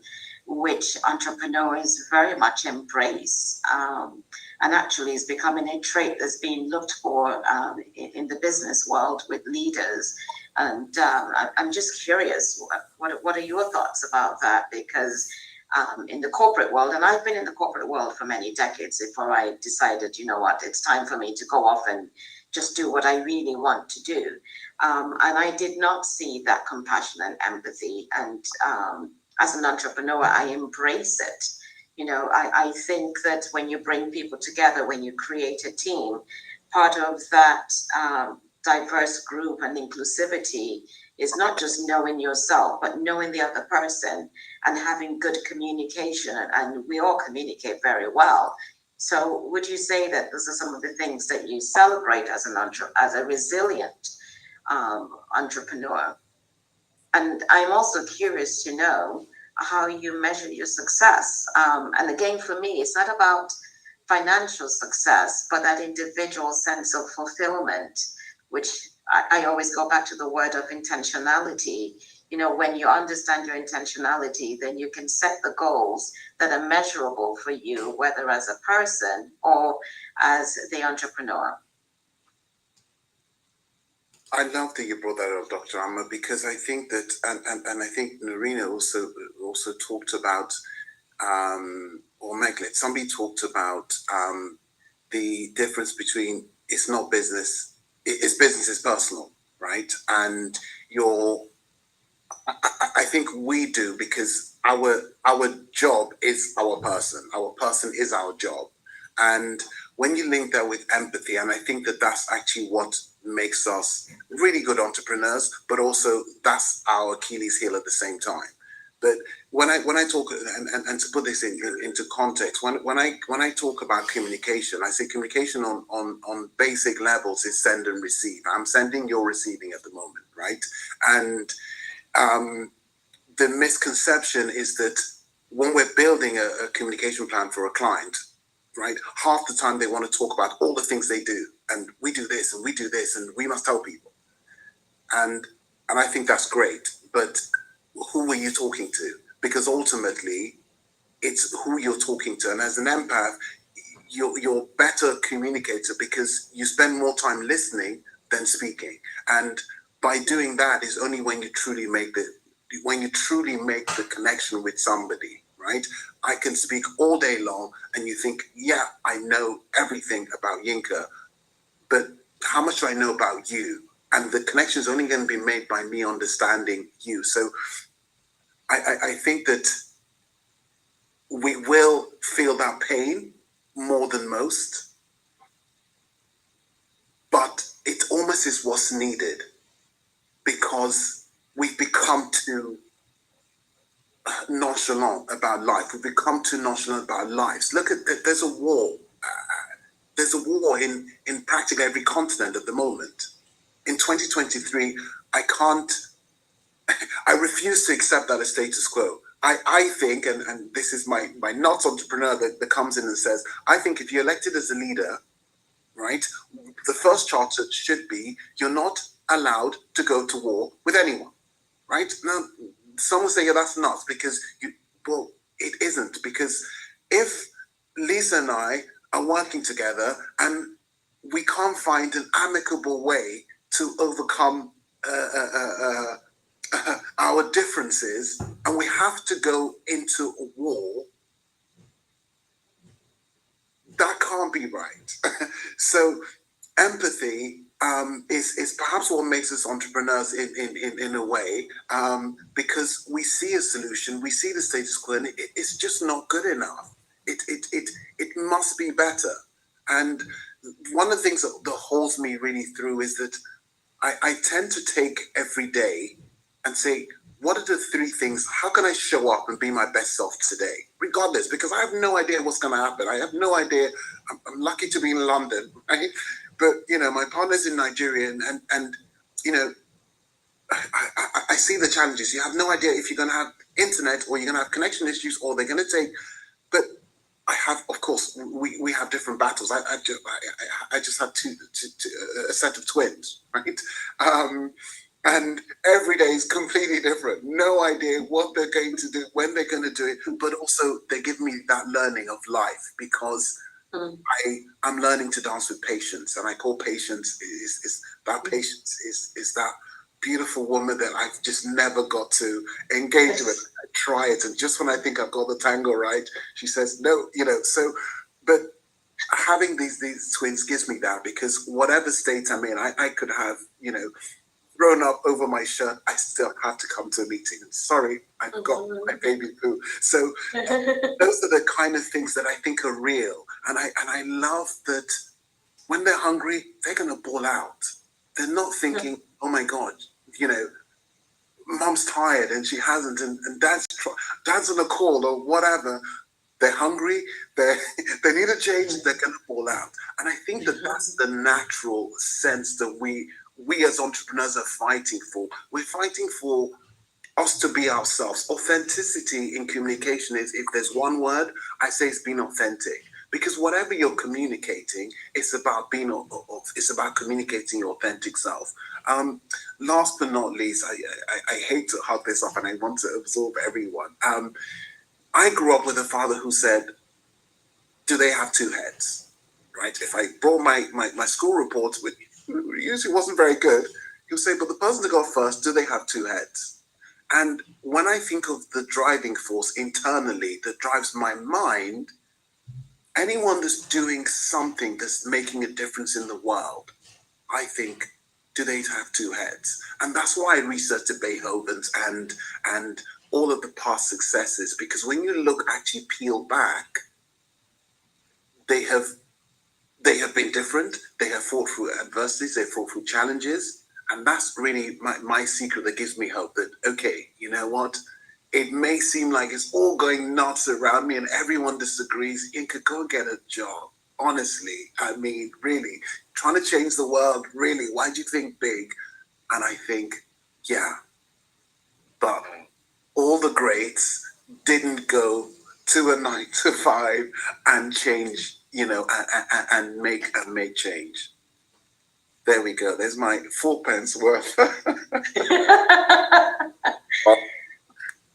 which entrepreneurs very much embrace, and actually is becoming a trait that's being looked for in the business world with leaders. And I'm just curious, what are your thoughts about that? Because in the corporate world, and I've been in the corporate world for many decades before I decided, you know what, it's time for me to go off and just do what I really want to do. And I did not see that compassion and empathy. And as an entrepreneur, I embrace it. I think that when you bring people together, when you create a team, part of that diverse group and inclusivity is not just knowing yourself, but knowing the other person and having good communication. And we all communicate very well. So would you say that this is some of the things that you celebrate as a resilient entrepreneur? And I'm also curious to know how you measure your success. And again, for me, it's not about financial success, but that individual sense of fulfillment, which I always go back to the word of intentionality. when you understand your intentionality, then you can set the goals that are measurable for you, whether as a person or as the entrepreneur. I love that you brought that up, Dr. Amma, because I think that, and I think Narina also talked about, or Meglet, somebody talked about the difference between it's not business, it's business, it's personal, right? And I think we do, because our job is our person is our job. And when you link that with empathy, and I think that that's actually what makes us really good entrepreneurs, but also that's our Achilles heel at the same time. But when I talk, and to put this into context, when I talk about communication, I say communication on basic levels is send and receive. I'm sending, you're receiving at the moment, right? And the misconception is that when we're building a communication plan for a client, right, half the time they want to talk about all the things they do, and we do this and we do this and we must tell people, and I think that's great, but who are you talking to? Because ultimately it's who you're talking to, and as an empath, you're better communicator because you spend more time listening than speaking, and by doing that is only when you truly make the connection with somebody, right? I can speak all day long and you think, yeah, I know everything about Yinka, but how much do I know about you? And the connection is only going to be made by me understanding you. So I think that we will feel that pain more than most, but it almost is what's needed, because we've become too nonchalant about life. We've become too nonchalant about lives. Look at, there's a war. There's a war in practically every continent at the moment. In 2023, I refuse to accept that as status quo. I think, and this is my nuts entrepreneur that comes in and says, I think if you're elected as a leader, right, the first charter should be, you're not allowed to go to war with anyone, right? Now, some will say, yeah, that's nuts, because well, it isn't, because if Lisa and I are working together and we can't find an amicable way to overcome our differences, and we have to go into a war, that can't be right. So empathy is perhaps what makes us entrepreneurs in a way, because we see a solution, we see the status quo, and it's just not good enough. It must be better. And one of the things that holds me really through is that I tend to take every day and say, what are the three things? How can I show up and be my best self today, regardless? Because I have no idea what's going to happen. I have no idea. I'm lucky to be in London, right? But my partner's in Nigeria, and I see the challenges. You have no idea if you're going to have internet, or you're going to have connection issues, or they're going to take. But I have, of course, we have different battles. I just had a set of twins, right? And every day is completely different. No idea what they're going to do, when they're going to do it. But also, they give me that learning of life, because I'm learning to dance with patience. And I call patience is that beautiful woman that I've just never got to engage with. I try it, and just when I think I've got the tango right, she says no. So, but having these twins gives me that, because whatever state I'm in, I could have thrown up over my shirt, I still have to come to a meeting. Sorry, I've got my baby poo. So those are the kind of things that I think are real, and I love that when they're hungry, they're gonna ball out. They're not thinking, oh my God, mom's tired and she hasn't, and dad's on a call or whatever. They're hungry, they need a change, they're gonna ball out. And I think that that's the natural sense that we as entrepreneurs are fighting for. We're fighting for us to be ourselves. Authenticity in communication is, if there's one word, I say it's being authentic. because whatever you're communicating, it's about it's about communicating your authentic self. Last but not least, I hate to hug this off and I want to absorb everyone. I grew up with a father who said, do they have two heads? Right? If I brought my school reports, which usually wasn't very good, he would say, but the person that got first, do they have two heads? And when I think of the driving force internally that drives my mind, anyone that's doing something that's making a difference in the world, I think, do they have two heads? And that's why I researched Beethoven's and all of the past successes, because when you actually peel back, they have been different. They have fought through adversities. They fought through challenges. And that's really my secret that gives me hope that, okay, you know what? It may seem like it's all going nuts around me and everyone disagrees. You could go get a job. Honestly, I mean, really, trying to change the world, really, why do you think big? And I think, yeah, but all the greats didn't go to a 9 to 5 and change, and make change. There we go. There's my 4 pence worth.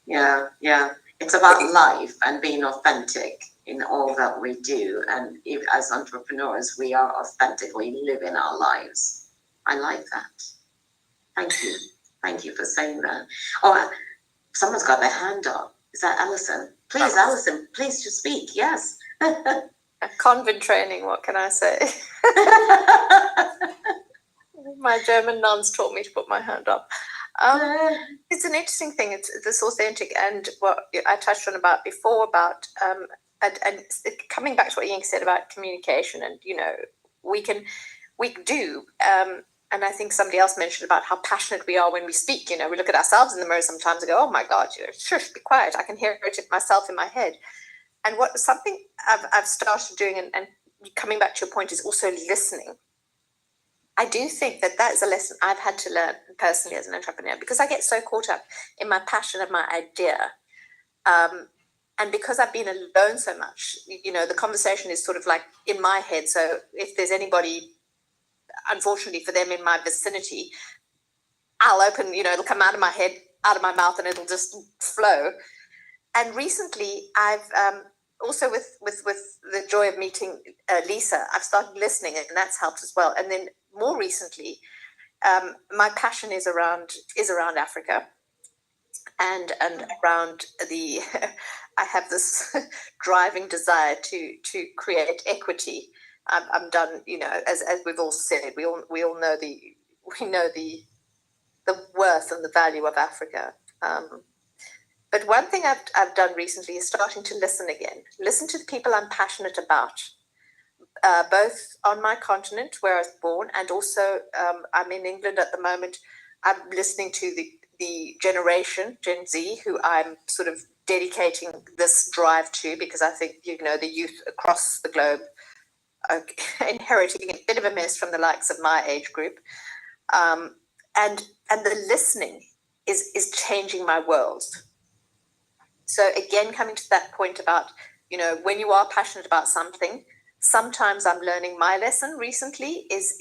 Yeah. It's about life and being authentic in all that we do. And as entrepreneurs, we are authentically living our lives. I like that. Thank you. Thank you for saying that. Oh, someone's got their hand up. Is that Alison? Please, Alison, please just speak. Yes. A convent training, what can I say? My German nuns taught me to put my hand up. It's an interesting thing. It's this authentic, and what I touched on about before about and coming back to what Ian said about communication, and we do. And I think somebody else mentioned about how passionate we are when we speak. We look at ourselves in the mirror sometimes and go, "Oh my God, shush, be quiet." I can hear it myself in my head. And something I've started doing, and coming back to your point, is also listening. I do think that is a lesson I've had to learn personally as an entrepreneur, because I get so caught up in my passion and my idea. And because I've been alone so much, the conversation is sort of like in my head. So if there's anybody, unfortunately for them, in my vicinity, I'll open, it'll come out of my head, out of my mouth, and it'll just flow. And recently I've also with the joy of meeting Lisa, I've started listening, and that's helped as well. And then more recently, my passion is around Africa, and around the I have this driving desire to create equity. I'm done, as we've all said, we all know the worth and the value of Africa. But one thing I've done recently is starting to listen again. Listen to the people I'm passionate about, both on my continent where I was born, and also I'm in England at the moment. I'm listening to the generation, Gen Z, who I'm sort of dedicating this drive to, because I think, the youth across the globe are inheriting a bit of a mess from the likes of my age group. And the listening is changing my world. So again, coming to that point about, when you are passionate about something, sometimes I'm learning my lesson recently is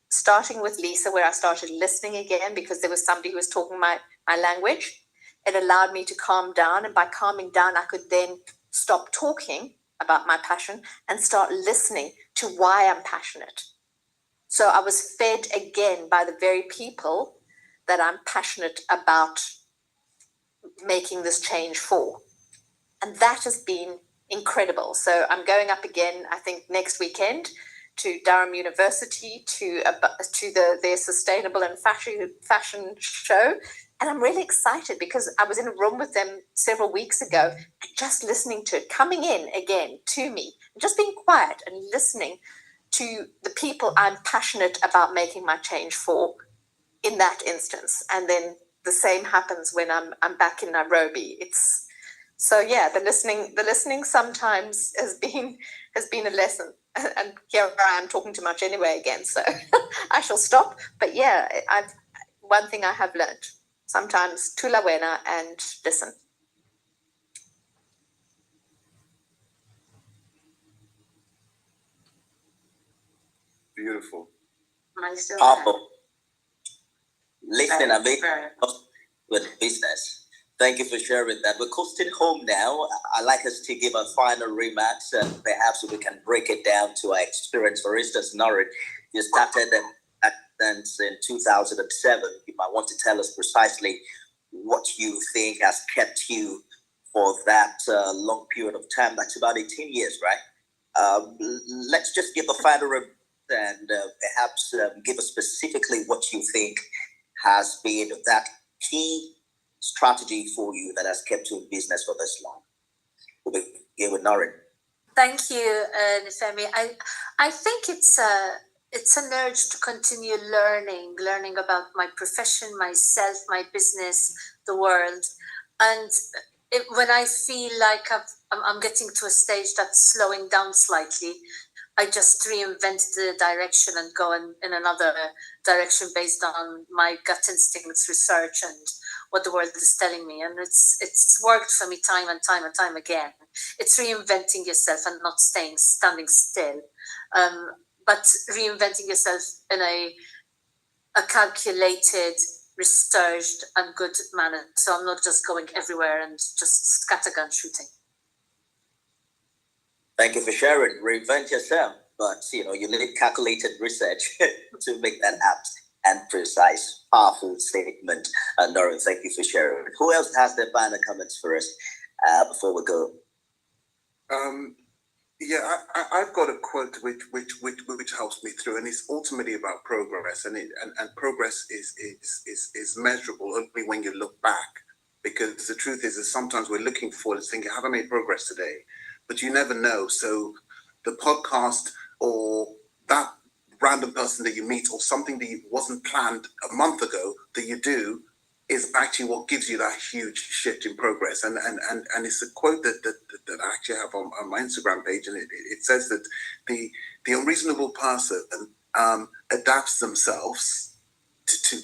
starting with Lisa, where I started listening again, because there was somebody who was talking my language. It allowed me to calm down. And by calming down, I could then stop talking about my passion and start listening to why I'm passionate. So I was fed again by the very people that I'm passionate about making this change for. And that has been incredible. So I'm going up again, I think next weekend, to Durham University to their sustainable and fashion show. And I'm really excited, because I was in a room with them several weeks ago, and just listening to it, coming in again to me, and just being quiet and listening to the people I'm passionate about making my change for in that instance. And then the same happens when I'm back in Nairobi. The listening sometimes has been a lesson. And here I am talking too much anyway again, so I shall stop. But yeah, one thing I have learned, sometimes tula wena and listen. Beautiful. Am I still Powerful. Listen, there? I made with business. Thank you for sharing that. We're coasting home now. I'd like us to give a final remarks and perhaps we can break it down to our experience. For instance, Noreen, you started at dance in 2007. You might want to tell us precisely what you think has kept you for that long period of time. That's about 18 years, right? Let's just give a final remark and perhaps give us specifically what you think has been that key strategy for you that has kept you in business for this long. We'll begin with Noreen. Thank you, Nifemi. I think it's an urge to continue learning about my profession, myself, my business, the world. And when I feel like I'm getting to a stage that's slowing down slightly, I just reinvent the direction and go in another direction based on my gut instincts, research, and what the world is telling me. And it's worked for me time and time again. It's reinventing yourself and not standing still, but reinventing yourself in a calculated, researched, and good manner. So I'm not just going everywhere and just scattergun shooting. Thank you for sharing. Reinvent yourself, but you need calculated research to make that apt and precise, powerful statement. Noreen, thank you for sharing. Who else has their final comments for us before we go? I've got a quote which helps me through, and it's ultimately about progress, and progress is measurable only when you look back, because the truth is that sometimes we're looking forward and thinking, have I made progress today? But you never know. So the podcast or that random person that you meet or something that wasn't planned a month ago that you do is actually what gives you that huge shift in progress. And it's a quote that I actually have on my Instagram page, and it says that the unreasonable person adapts themselves to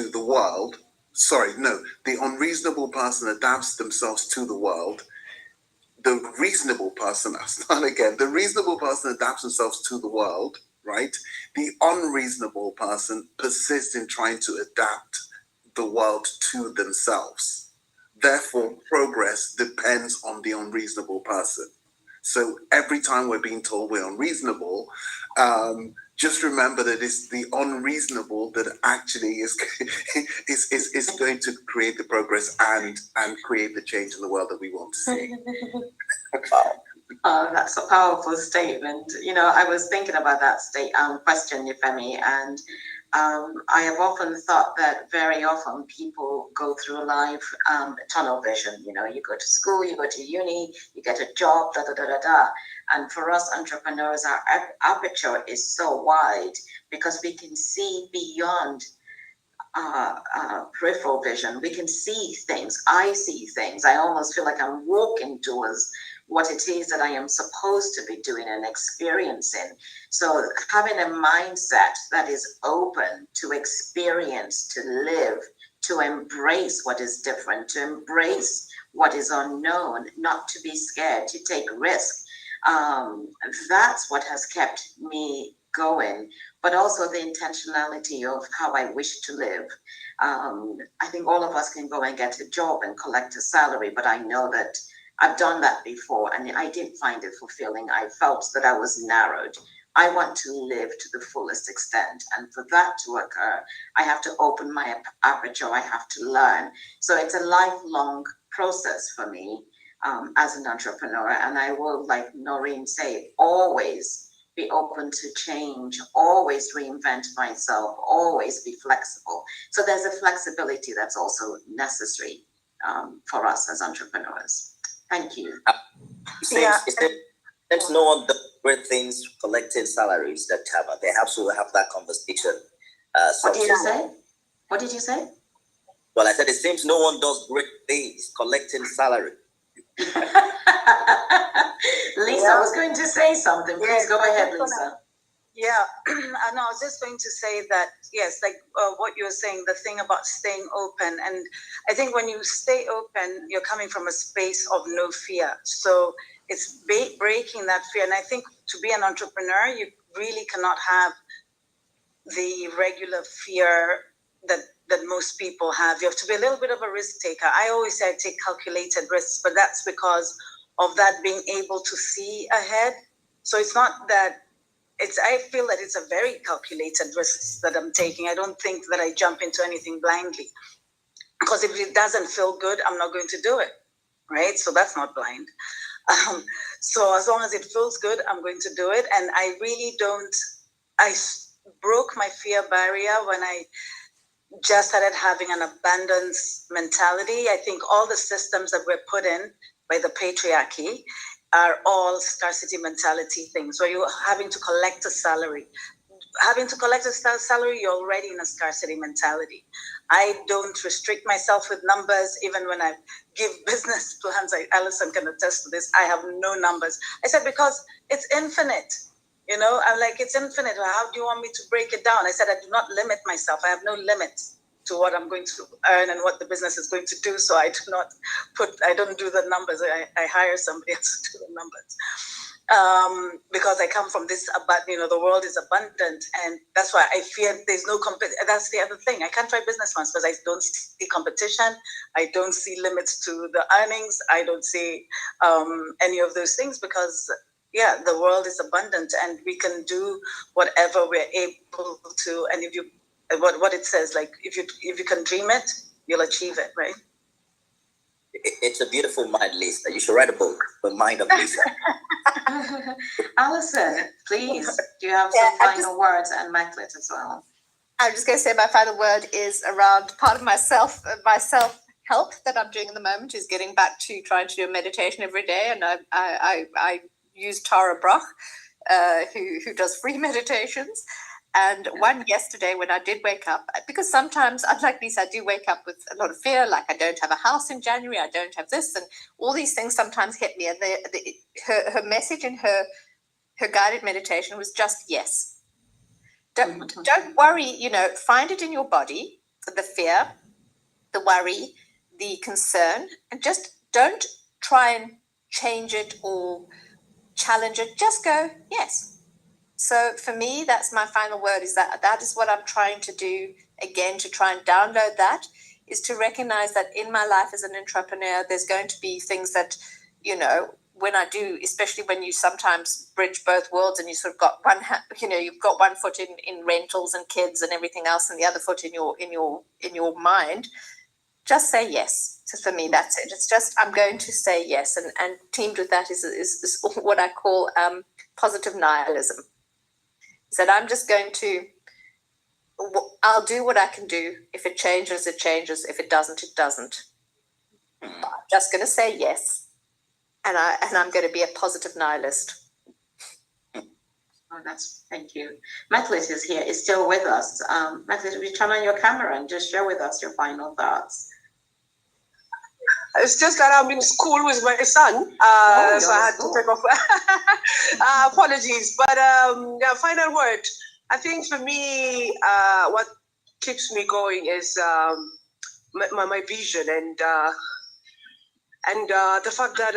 the world. Sorry, no, the unreasonable person adapts themselves to the world. The reasonable person, the reasonable person adapts themselves to the world, right? The unreasonable person persists in trying to adapt the world to themselves. Therefore, progress depends on the unreasonable person. So every time we're being told we're unreasonable, just remember that it's the unreasonable that actually is going to create the progress and create the change in the world that we want to see. That's a powerful statement. I was thinking about that question, Yefemi, and I have often thought that very often people go through life tunnel vision. You go to school, you go to uni, you get a job, And for us entrepreneurs, our aperture is so wide because we can see beyond peripheral vision. We can see things. I see things. I almost feel like I'm walking towards what it is that I am supposed to be doing and experiencing. So having a mindset that is open to experience, to live, to embrace what is different, to embrace what is unknown, not to be scared, to take risk. That's what has kept me going, but also the intentionality of how I wish to live. I think all of us can go and get a job and collect a salary, but I know that I've done that before and I didn't find it fulfilling. I felt that I was narrowed. I want to live to the fullest extent. And for that to occur, I have to open my aperture. I have to learn. So it's a lifelong process for me as an entrepreneur. And I will, like Noreen say, always be open to change, always reinvent myself, always be flexible. So there's a flexibility that's also necessary for us as entrepreneurs. Thank you. There's no one does great things collecting salaries that they have to have that conversation. What did you say? What did you say? Well, I said it seems no one does great things collecting salary. Lisa was going to say something. Please go ahead, Lisa. Yeah, and I was just going to say that, yes, like what you were saying, the thing about staying open. And I think when you stay open, you're coming from a space of no fear. So it's breaking that fear. And I think to be an entrepreneur, you really cannot have the regular fear that most people have. You have to be a little bit of a risk taker. I always say I take calculated risks, but that's because of that being able to see ahead. So it's not that I feel that it's a very calculated risk that I'm taking. I don't think that I jump into anything blindly, because if it doesn't feel good, I'm not going to do it, right? So that's not blind. So as long as it feels good, I'm going to do it. And I really don't, I broke my fear barrier when I just started having an abundance mentality. I think all the systems that we're put in by the patriarchy are all scarcity mentality things, where you're having to collect a salary. Having to collect a salary, you're already in a scarcity mentality. I don't restrict myself with numbers. Even when I give business plans, Alison can attest to this, I have no numbers. I said, because it's infinite. You know, I'm like, it's infinite. How do you want me to break it down? I said, I do not limit myself. I have no limit to what I'm going to earn and what the business is going to do. So I don't do the numbers. I hire somebody else to do the numbers. Because I come from this, the world is abundant. And that's why I fear there's no that's the other thing. I can't try business plans because I don't see competition. I don't see limits to the earnings. I don't see any of those things, because the world is abundant and we can do whatever we're able to. And if you, what it says, like if you can dream it, you'll achieve it, right? It's a beautiful mind, Lisa. You should write a book, The Mind of Lisa. Alison, please, do you have some final words, and Maclet as well? I'm just going to say my final word is around part of my self-help that I'm doing at the moment is getting back to trying to do a meditation every day. And I use Tara Brach, who does free meditations. And one yesterday when I did wake up, because sometimes, unlike Lisa, I do wake up with a lot of fear, like I don't have a house in January, I don't have this, and all these things sometimes hit me. And her message in her guided meditation was just yes. Don't worry, find it in your body, the fear, the worry, the concern, and just don't try and change it or challenge it. Just go, yes. So for me, that's my final word, is that is what I'm trying to do, again, to try and download that, is to recognize that in my life as an entrepreneur, there's going to be things that, when I do, especially when you sometimes bridge both worlds and you sort of got you've got one foot in rentals and kids and everything else, and the other foot in your mind, just say yes. So for me, that's it. It's just, I'm going to say yes. And teamed with that is what I call positive nihilism. Is that I'm just going to, I'll do what I can do. If it changes, it changes. If it doesn't, it doesn't. I'm just going to say yes. And I'm going to be a positive nihilist. Oh, thank you. Maclet is here, is still with us. Maclet, will you turn on your camera and just share with us your final thoughts? It's just that I'm in school with my son, so I had to take off. Apologies, but final word. I think for me, what keeps me going is my vision and the fact that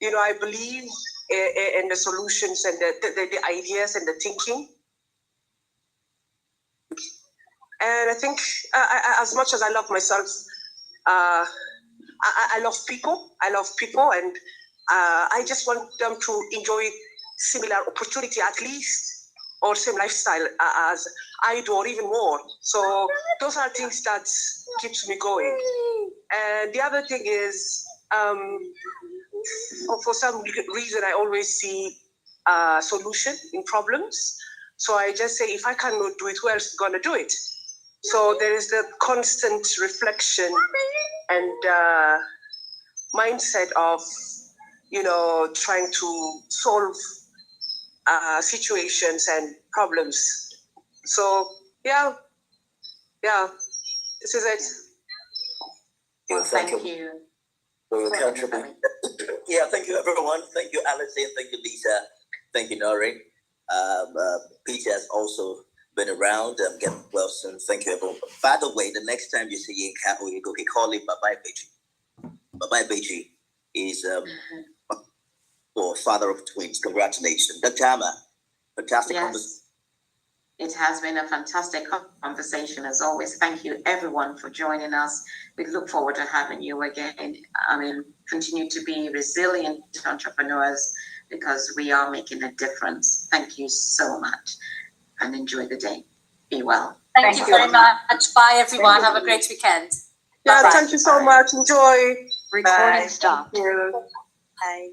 I believe in the solutions and the ideas and the thinking. And I think as much as I love myself, I love people. And I just want them to enjoy similar opportunity, at least, or same lifestyle as I do, or even more. So those are things that keeps me going. And the other thing is, for some reason, I always see a solution in problems. So I just say, if I cannot do it, who else is going to do it? So there is the constant reflection and mindset of, trying to solve situations and problems. So, this is it. Well, thank you. For your contribution. Yeah, thank you, everyone. Thank you, Alison. Thank you, Lisa. Thank you, Noreen. Peter has also been around. Get well soon. Thank you, everyone. By the way, the next time you see Yinka, you go call him Bye-bye, Beiji. Bye-bye, Beiji. is or father of twins. Congratulations. Dr. Hammer, fantastic conversation. Yes, it has been a fantastic conversation as always. Thank you everyone for joining us. We look forward to having you again. I mean, continue to be resilient entrepreneurs because we are making a difference. Thank you so much and enjoy the day. Be well. Thank you very much. Bye, everyone. Have a great weekend. Yeah, Bye-bye. thank you so much. Enjoy. Recording Bye. stopped. Thank you. Bye.